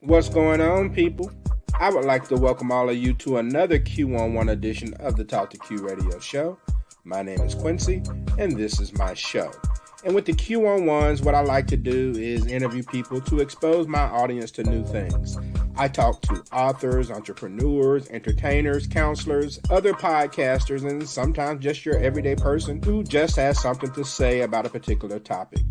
What's going on, people? I would like to welcome all of you to another Q11 edition of the Talk to Q radio show. My name is Quincy, and this is my show. And with the Q11s, what I like to do is interview people to expose my audience to new things. I talk to authors, entrepreneurs, entertainers, counselors, other podcasters, and sometimes just your everyday person who just has something to say about a particular topic.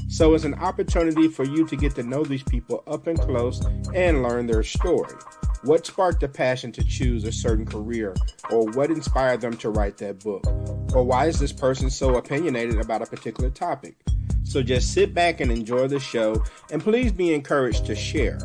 So it's an opportunity for you to get to know these people up and close and learn their story. What sparked the passion to choose a certain career, or what inspired them to write that book? Or why is this person so opinionated about a particular topic? So just sit back and enjoy the show, and please be encouraged to share.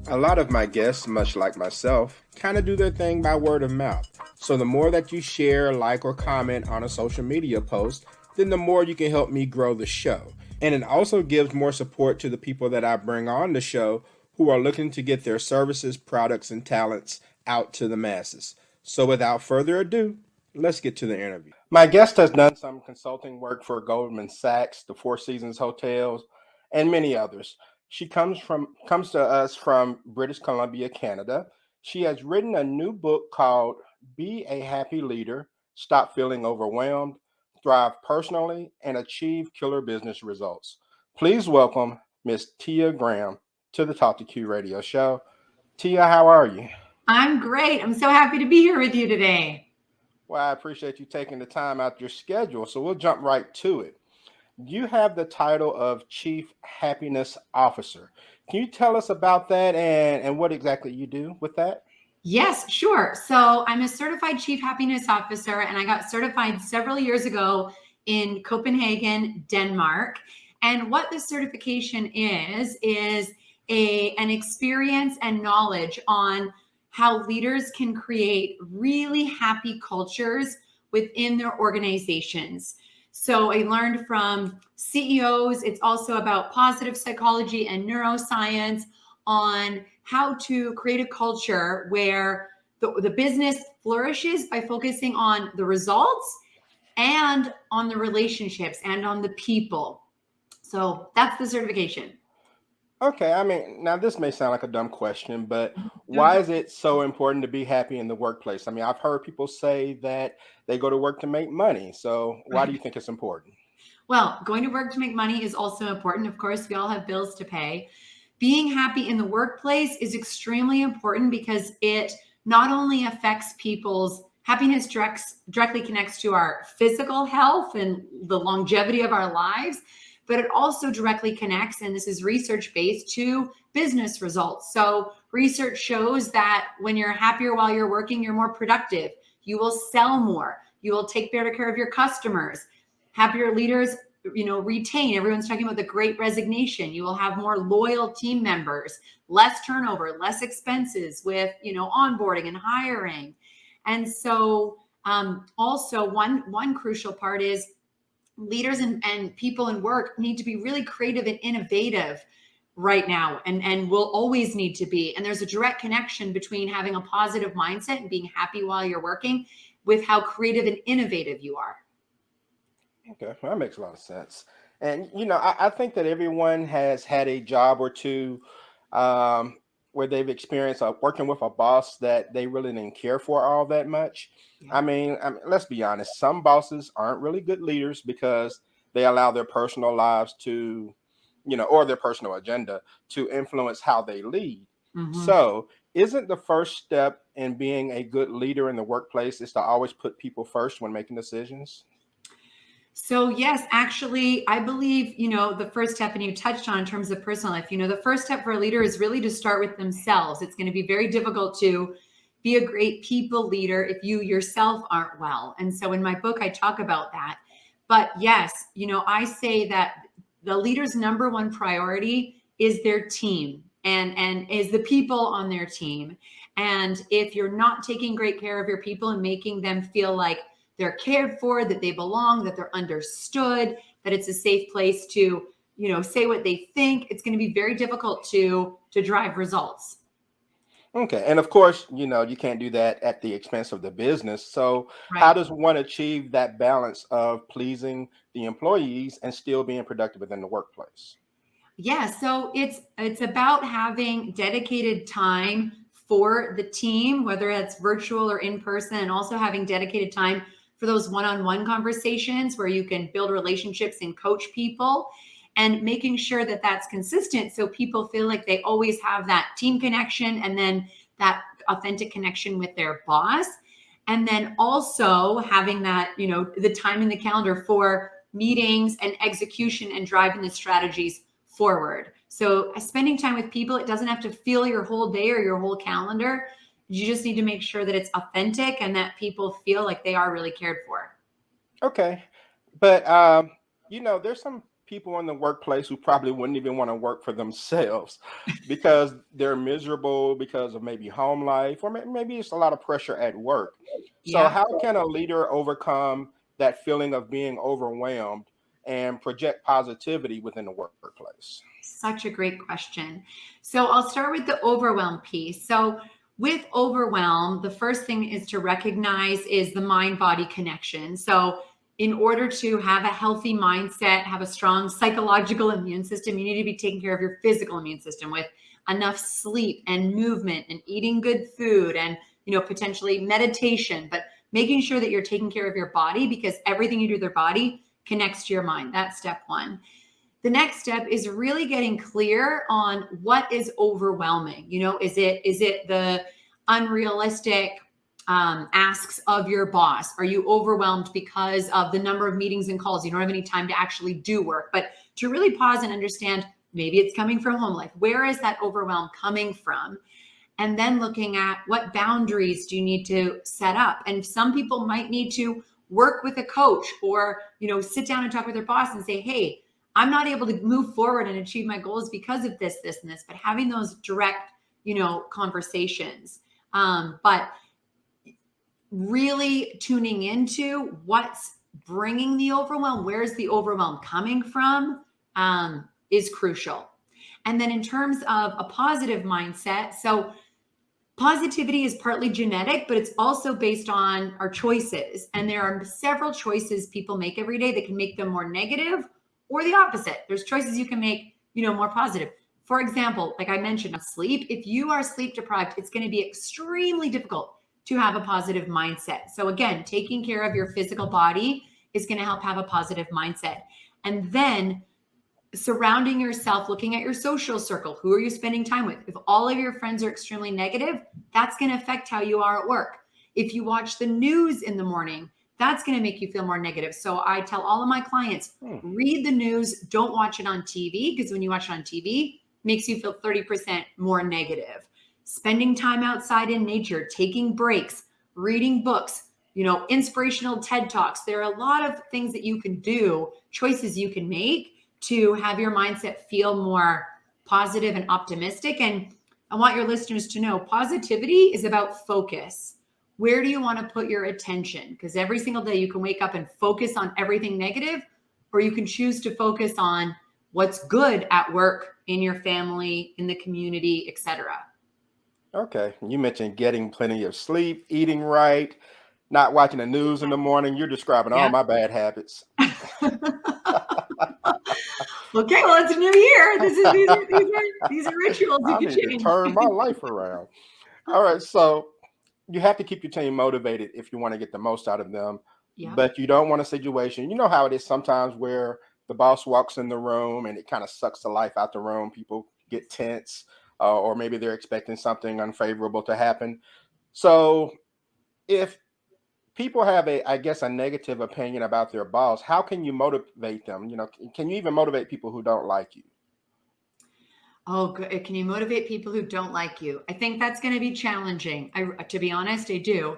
A lot of my guests, much like myself, kind of do their thing by word of mouth. So the more that you share, like, or comment on a social media post, then the more you can help me grow the show. And it also gives more support to the people that I bring on the show who are looking to get their services, products, and talents out to the masses. So without further ado, let's get to the interview. My guest has done some consulting work for Goldman Sachs, the Four Seasons Hotels, and many others. She comes to us from British Columbia, Canada. She has written a new book called Be a Happy Leader, Stop Feeling Overwhelmed, Thrive Personally, and Achieve Killer Business Results. Please welcome Miss Tia Graham to the Talk to Q radio show. Tia, how are you? I'm great. I'm so happy to be here with you today. Well, I appreciate you taking the time out your schedule, so we'll jump right to it. You have the title of Chief Happiness Officer. Can you tell us about that and what exactly you do with that? Yes, sure. So I'm a certified chief happiness officer, and I got certified several years ago in Copenhagen, Denmark. And what this certification is an experience and knowledge on how leaders can create really happy cultures within their organizations. So I learned from CEOs. It's also about positive psychology and neuroscience on how to create a culture where the business flourishes by focusing on the results and on the relationships and on the people. So that's the certification. Okay, I mean, now this may sound like a dumb question, but why is it so important to be happy in the workplace? I mean, I've heard people say that they go to work to make money. So why do you think it's important? Well, going to work to make money is also important. Of course, we all have bills to pay. Being happy in the workplace is extremely important because it not only affects people's happiness directly connects to our physical health and the longevity of our lives, but it also directly connects, and this is research based, to business results. So research shows that when you're happier while you're working, you're more productive. You will sell more. You will take better care of your customers. Happier leaders, retain. Everyone's talking about the great resignation. You will have more loyal team members, less turnover, less expenses with, onboarding and hiring. And so also one crucial part is leaders and people in work need to be really creative and innovative right now and will always need to be. And there's a direct connection between having a positive mindset and being happy while you're working with how creative and innovative you are. Okay, well, that makes a lot of sense. And I think that everyone has had a job or two um, where they've experienced working with a boss that they really didn't care for all that much. Yeah. I mean, let's be honest. Some bosses aren't really good leaders because they allow their personal lives to, or their personal agenda to influence how they lead. Mm-hmm. So, isn't the first step in being a good leader in the workplace is to always put people first when making decisions? So yes, actually, I believe, the first step, and you touched on in terms of personal life, the first step for a leader is really to start with themselves. It's going to be very difficult to be a great people leader if you yourself aren't well. And so in my book, I talk about that. But yes, I say that the leader's number one priority is their team and is the people on their team. And if you're not taking great care of your people and making them feel like they're cared for, that they belong, that they're understood, that it's a safe place to, say what they think, it's going to be very difficult to drive results. Okay. And of course, you can't do that at the expense of the business. So, how Right. does one achieve that balance of pleasing the employees and still being productive within the workplace? Yeah, so it's about having dedicated time for the team, whether it's virtual or in person, and also having dedicated time for those one-on-one conversations where you can build relationships and coach people, and making sure that that's consistent so people feel like they always have that team connection and then that authentic connection with their boss. And then also having that, the time in the calendar for meetings and execution and driving the strategies forward. So spending time with people, it doesn't have to fill your whole day or your whole calendar. You just need to make sure that it's authentic and that people feel like they are really cared for. Okay. But there's some people in the workplace who probably wouldn't even want to work for themselves because they're miserable because of maybe home life, or maybe it's a lot of pressure at work. So Yeah. how can a leader overcome that feeling of being overwhelmed and project positivity within the workplace? Such a great question. So I'll start with the overwhelm piece. So with overwhelm, the first thing is to recognize is the mind body connection. So in order to have a healthy mindset, have a strong psychological immune system, you need to be taking care of your physical immune system with enough sleep and movement and eating good food and potentially meditation, but making sure that you're taking care of your body because everything you do with your body connects to your mind. That's step one. The next step is really getting clear on what is overwhelming. Is it the unrealistic asks of your boss? Are you overwhelmed because of the number of meetings and calls? You don't have any time to actually do work. But to really pause and understand, maybe it's coming from home life. Where is that overwhelm coming from? And then looking at what boundaries do you need to set up? And some people might need to work with a coach or sit down and talk with their boss and say, hey, I'm not able to move forward and achieve my goals because of this, this, and this. But having those direct conversations, but really tuning into what's bringing the overwhelm, where's the overwhelm coming from, is crucial. And then in terms of a positive mindset, so positivity is partly genetic, but it's also based on our choices. And there are several choices people make every day that can make them more negative or the opposite. There's choices you can make, more positive. For example, like I mentioned, sleep. If you are sleep deprived, it's going to be extremely difficult to have a positive mindset. So again, taking care of your physical body is going to help have a positive mindset. And then surrounding yourself, looking at your social circle. Who are you spending time with? If all of your friends are extremely negative, that's going to affect how you are at work. If you watch the news in the morning, that's going to make you feel more negative. So I tell all of my clients, read the news, don't watch it on TV, because when you watch it on TV, it makes you feel 30% more negative. Spending time outside in nature, taking breaks, reading books, inspirational TED Talks. There are a lot of things that you can do, choices you can make to have your mindset feel more positive and optimistic. And I want your listeners to know positivity is about focus. Where do you want to put your attention? Because every single day you can wake up and focus on everything negative, or you can choose to focus on what's good at work, in your family, in the community, etc. Okay. You mentioned getting plenty of sleep, eating right, not watching the news in the morning. You're describing all Yeah. my bad habits. Okay, well, it's a new year. These are rituals you I can need to change. turn my life around. All right. So you have to keep your team motivated if you want to get the most out of them, Yeah. but you don't want a situation, you know how it is sometimes where the boss walks in the room and it kind of sucks the life out the room. People get tense, or maybe they're expecting something unfavorable to happen. So if people have I guess, a negative opinion about their boss, how can you motivate them? Can you even motivate people who don't like you? Oh, good. Can you motivate people who don't like you? I think that's going to be challenging. To be honest, I do.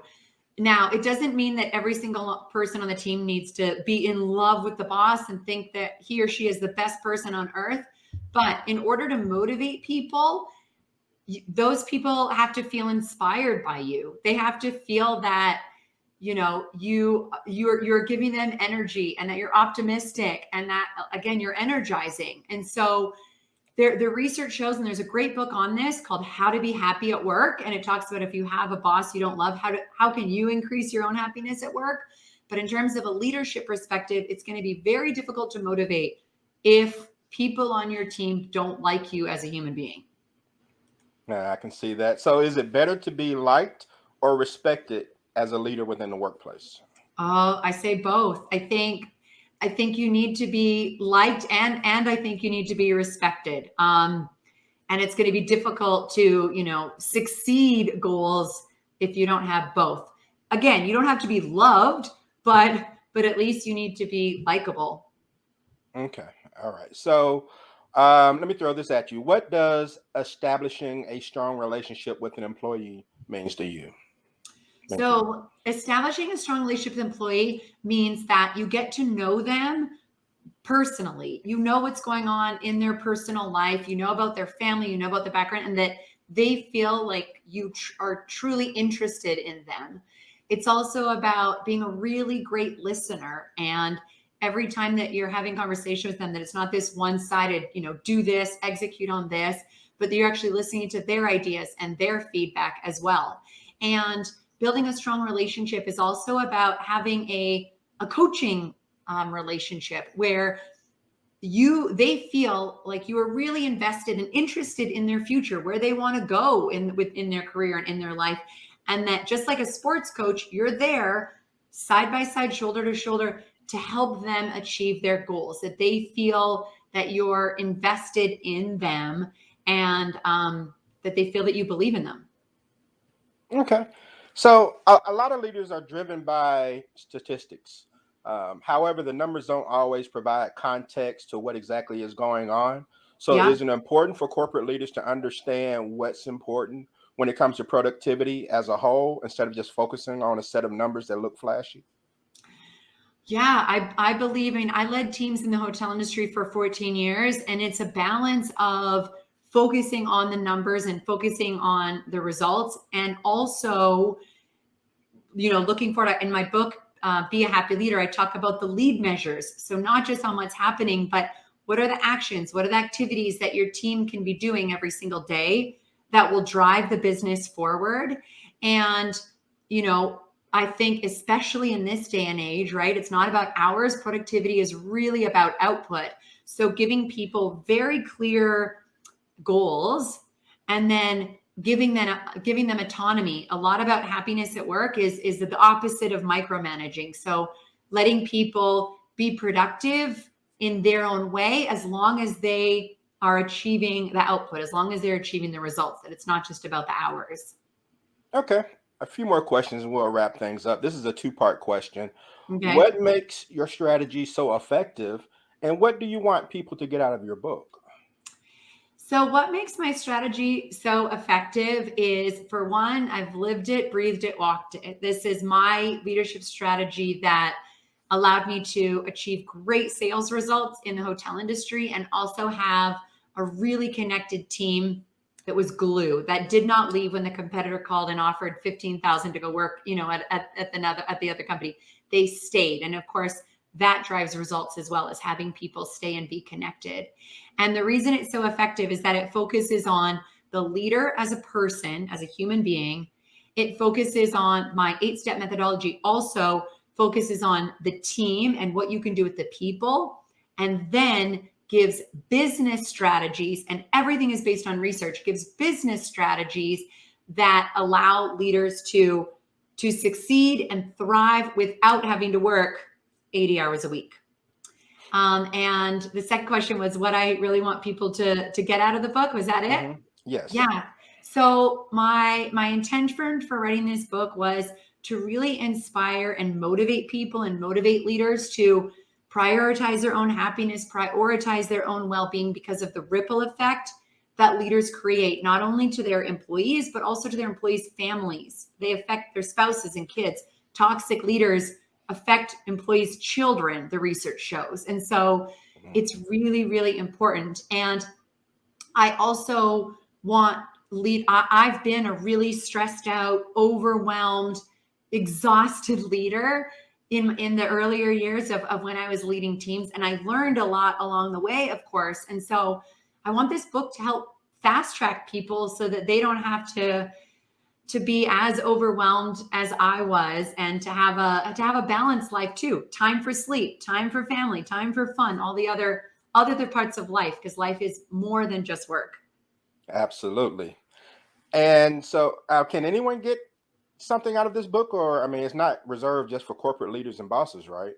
Now, it doesn't mean that every single person on the team needs to be in love with the boss and think that he or she is the best person on earth. But in order to motivate people, those people have to feel inspired by you. They have to feel that you're giving them energy and that you're optimistic and that again you're energizing. And so the research shows, and there's a great book on this called How to Be Happy at Work. And it talks about if you have a boss you don't love, how can you increase your own happiness at work? But in terms of a leadership perspective, it's going to be very difficult to motivate if people on your team don't like you as a human being. Yeah, I can see that. So is it better to be liked or respected as a leader within the workplace? Oh, I say both. I think you need to be liked, and I think you need to be respected. And it's going to be difficult to, succeed goals if you don't have both. Again, you don't have to be loved, but at least you need to be likable. Okay. All right. So let me throw this at you. What does establishing a strong relationship with an employee means to you? Thank you. So, establishing a strong relationship with employee means that you get to know them personally. You know what's going on in their personal life, you know about their family, you know about the background, and that they feel like you are truly interested in them. It's also about being a really great listener, and every time that you're having conversation with them, that it's not this one-sided, do this, execute on this, but that you're actually listening to their ideas and their feedback as well. And building a strong relationship is also about having a coaching relationship where they feel like you are really invested and interested in their future, where they want to go within their career and in their life. And that just like a sports coach, you're there side by side, shoulder to shoulder, to help them achieve their goals, that they feel that you're invested in them, and that they feel that you believe in them. Okay. So a lot of leaders are driven by statistics. However, the numbers don't always provide context to what exactly is going on. So Yeah. is it important for corporate leaders to understand what's important when it comes to productivity as a whole, instead of just focusing on a set of numbers that look flashy? Yeah, I believe, I led teams in the hotel industry for 14 years, and it's a balance of focusing on the numbers and focusing on the results, and also, looking forward. In my book, Be a Happy Leader, I talk about the lead measures. So not just on what's happening, but what are the actions? What are the activities that your team can be doing every single day that will drive the business forward? And, I think especially in this day and age, right? It's not about hours. Productivity is really about output. So giving people very clear goals, and then giving them autonomy. A lot about happiness at work is the opposite of micromanaging. So letting people be productive in their own way, as long as they are achieving the output, as long as they're achieving the results, that it's not just about the hours. Okay. A few more questions and we'll wrap things up. This is a two-part question. Okay. What makes your strategy so effective, and what do you want people to get out of your book? So what makes my strategy so effective is, for one, I've lived it, breathed it, walked it. This is my leadership strategy that allowed me to achieve great sales results in the hotel industry, and also have a really connected team that was glue, that did not leave when the competitor called and offered 15,000 to go work, at the other company. They stayed. And of course, that drives results, as well as having people stay and be connected. And the reason it's so effective is that it focuses on the leader as a person, as a human being. It focuses on my 8-step methodology, also focuses on the team and what you can do with the people, and then gives business strategies, and everything is based on research, gives business strategies that allow leaders to succeed and thrive without having to work 80 hours a week. And the second question was what I really want people to get out of the book. Was that it? Yes. Yeah. So my intention for writing this book was to really inspire and motivate people and motivate leaders to prioritize their own happiness, prioritize their own well-being, because of the ripple effect that leaders create, not only to their employees, but also to their employees' families. They affect their spouses and kids. Toxic leaders affect employees' children, the research shows. And so it's really, really important. And I also I've been a really stressed out, overwhelmed, exhausted leader in the earlier years of when I was leading teams. And I learned a lot along the way, of course. And so I want this book to help fast track people so that they don't have to be as overwhelmed as I was, and to have a balanced life too. Time for sleep, time for family, time for fun, all the other parts of life, because life is more than just work. Absolutely. And so, can anyone get something out of this book? Or, I mean, it's not reserved just for corporate leaders and bosses, right?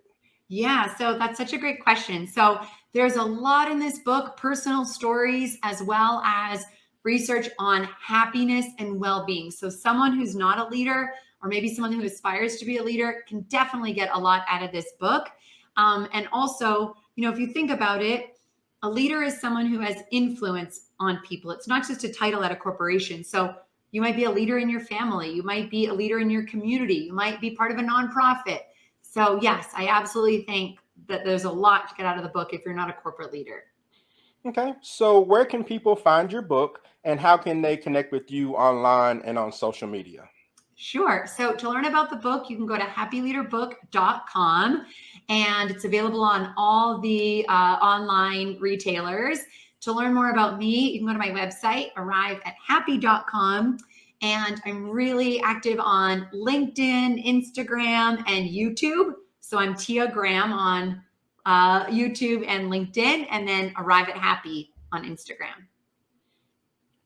Yeah, so that's such a great question. So there's a lot in this book, personal stories, as well as research on happiness and well-being. So someone who's not a leader, or maybe someone who aspires to be a leader, can definitely get a lot out of this book. And also, if you think about it, a leader is someone who has influence on people. It's not just a title at a corporation. So you might be a leader in your family, you might be a leader in your community, you might be part of a nonprofit. So yes, I absolutely think that there's a lot to get out of the book if you're not a corporate leader. Okay. So, where can people find your book, and how can they connect with you online and on social media? Sure. So to learn about the book, you can go to happyleaderbook.com, and it's available on all the online retailers. To learn more about me, you can go to my website, arriveathappy.com. And I'm really active on LinkedIn, Instagram, and YouTube. So I'm Tia Graham on YouTube and LinkedIn, and then Arrive at Happy on Instagram.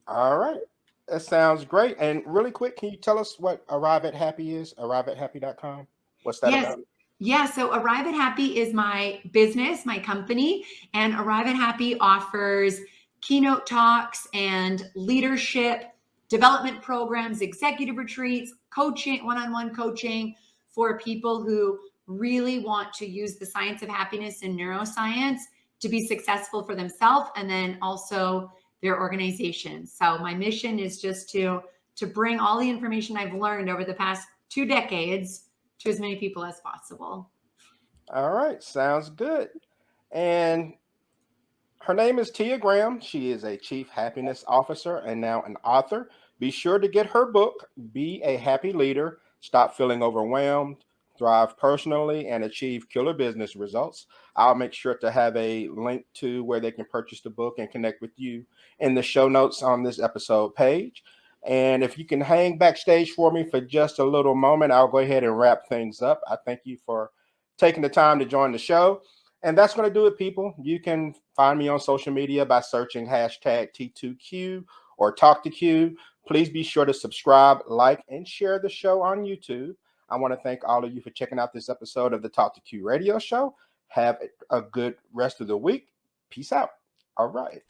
All right. That sounds great. And really quick, can you tell us what Arrive at Happy is? Arriveathappy.com. What's that Yes. about? Yeah. So Arrive at Happy is my business, my company, and Arrive at Happy offers keynote talks and leadership development programs, executive retreats, coaching, one-on-one coaching for people who really want to use the science of happiness and neuroscience to be successful for themselves and then also their organization. So my mission is just to bring all the information I've learned over the past 2 decades to as many people as possible. All right. Sounds good. And her name is Tia Graham. She is a chief happiness officer and now an author. Be sure to get her book, Be a Happy Leader, Stop Feeling Overwhelmed, Thrive Personally, and Achieve Killer Business Results. I'll make sure to have a link to where they can purchase the book and connect with you in the show notes on this episode page. And if you can hang backstage for me for just a little moment, I'll go ahead and wrap things up. I thank you for taking the time to join the show. And that's going to do it, people. You can find me on social media by searching hashtag T2Q or Talk to Q. Please be sure to subscribe, like, and share the show on YouTube. I want to thank all of you for checking out this episode of the Talk to Q radio show. Have a good rest of the week. Peace out. All right.